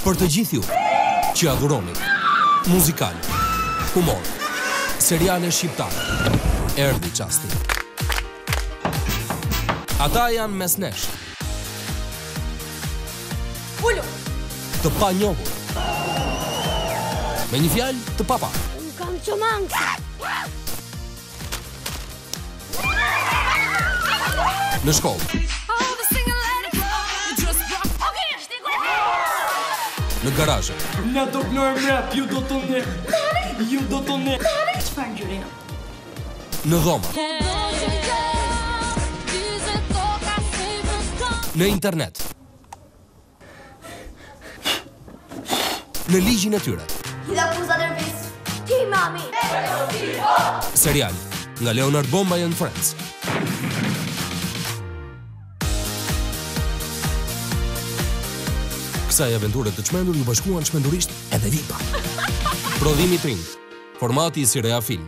Për të gjithë ju që adhuroni muzikal, humor, seriale shqiptare, erdhi çasti. Ata janë mes nesh. Ullu! Të pa njohur. Me një fjalë të papa. Unë kam që mangë. Në shkollë. Në garazhe. Na do plojmë rap, ju do të ne. Ju do të ne. Çfarë ngjyre? Në dhoma. Në internet. Në ligjin e tyre. La Puza Nervis. Ti mami. Serial nga Leonard Bombay and Friends. Kësaj aventure të çmendur ju bashkuan çmendurisht edhe Vipa. Prodhimi Tring. Formati i si Rea Film.